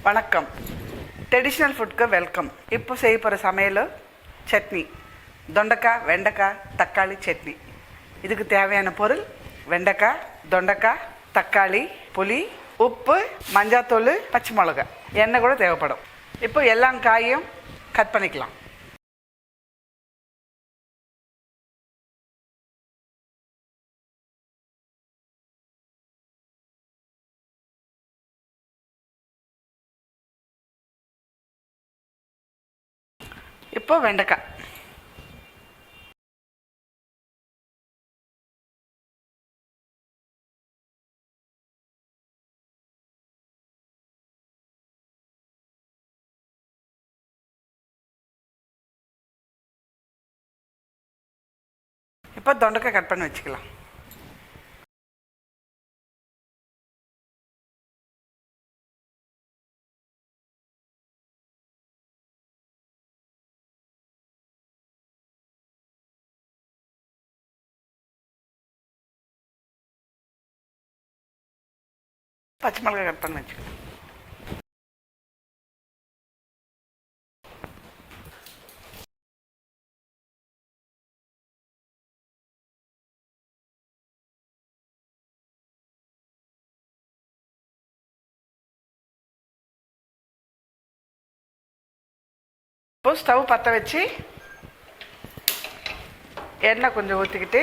வணக்கம். ட்ரெடிஷ்னல் ஃபுட்க்கு வெல்கம். இப்போ செய்ய போகிற சமையல் சட்னி, தொண்டைக்காய் வெண்டைக்காய் தக்காளி சட்னி. இதுக்கு தேவையான பொருள் வெண்டைக்காய், தொண்டைக்காய், தக்காளி, புளி, உப்பு, மஞ்சாத்தூள், பச்சை மிளகாய், எண்ணெய் கூட தேவைப்படும். இப்போ எல்லா காயும் கட் பண்ணிக்கலாம். இப்போ வெண்டைக்காய், இப்போ தொண்டைக்காய் கட் பண்ணி வச்சுக்கலாம். பச்சை மிளகாய் கட் பண்ணி வச்சுக்கலாம். இப்போ ஸ்டவ் பற்ற வச்சு எண்ணெய் கொஞ்சம் ஊற்றிக்கிட்டு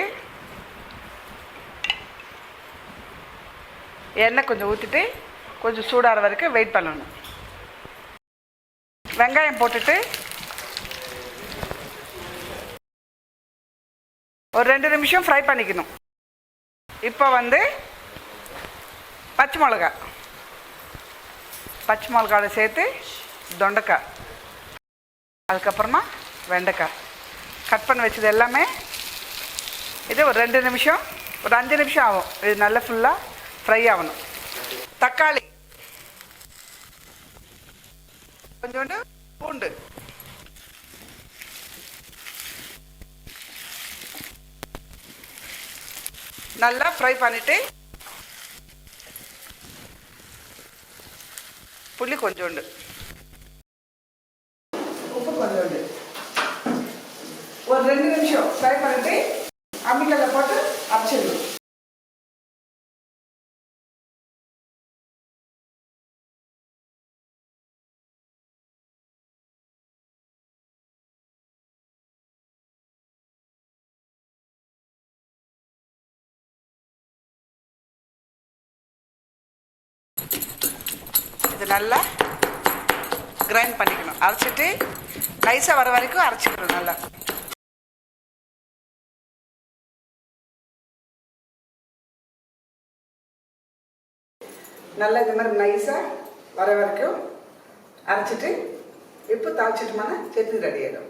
கொஞ்சம் சூடாகிற வரைக்கும் வெயிட் பண்ணணும். வெங்காயம் போட்டுட்டு ஒரு 2 நிமிஷம் ஃப்ரை பண்ணிக்கணும். இப்போ பச்சை மிளகாவோட சேர்த்து தொண்டைக்காய், அதுக்கப்புறமா வெண்டைக்காய் கட் பண்ணி வச்சது எல்லாமே இது ஒரு 2 நிமிஷம், ஒரு 5 நிமிஷம் ஆகும். இது நல்லா ஃபுல்லாக ஃப்ரை ஆகணும். தக்காளி, கொஞ்சோண்டு பூண்டு, நல்லா ஃப்ரை பண்ணிவிட்டு புளி கொஞ்சோண்டு, உப்பு கொஞ்சோண்டு, ஒரு 2 நிமிஷம் ஃப்ரை பண்ணிட்டு அம்மிக்கல்ல போட்டு அரைச்சிடணும். இது நல்லா கிரைண்ட் பண்ணிக்கணும். அரைச்சிட்டு நைஸாக வர வரைக்கும் அரைச்சிக்கணும். நல்லா நல்லா இந்த மாதிரி நைஸாக வர வரைக்கும் அரைச்சிட்டு இப்போ தாளிச்சிட்டுமான சட்னி ரெடி ஆகிடும்.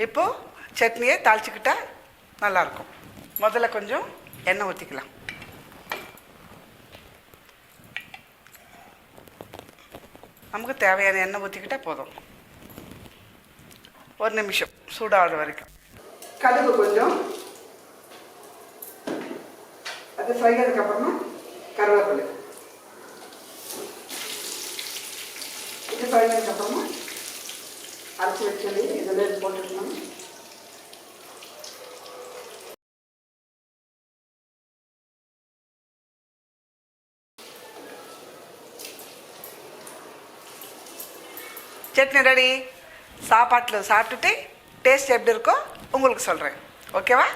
இப்போது சட்னியை தாளிச்சிக்கிட்டா நல்லாயிருக்கும். முதல்ல கொஞ்சம் எண்ணெய் ஊற்றிக்கலாம். நமக்கு தேவையான எண்ணெய் ஊற்றிக்கிட்டால் போதும். 1 நிமிஷம் சூடாகிற வரைக்கும். கடுகு கொஞ்சம், அது ஃப்ரை ஆனதுக்கப்புறமா கருவேப்பிலை, இது ஃப்ரை ஆனதுக்கப்புறமா அரைச்சி வச்சது இதில் போட்டுக்கணும். சட்னி ரெடி. சாப்பாட்டில் சாப்பிட்டுட்டு டேஸ்ட் எப்படி இருக்கோ உங்களுக்கு சொல்கிறேன். ஓகேவா?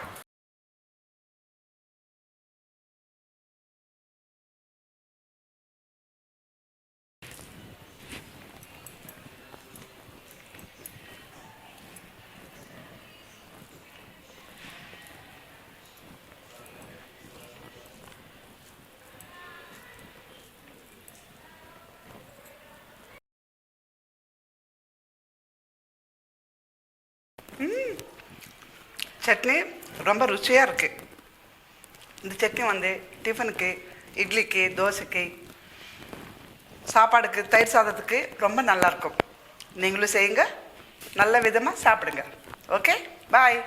சட்னி ரொம்ப ருசியாக இருக்குது. இந்த சட்னி டிஃபனுக்கு, இட்லிக்கு, தோசைக்கு, சாப்பாடுக்கு, தயிர் சாதத்துக்கு ரொம்ப நல்லாயிருக்கும். நீங்களும் செய்யுங்க, நல்ல விதமாக சாப்பிடுங்க. ஓகே, பாய்.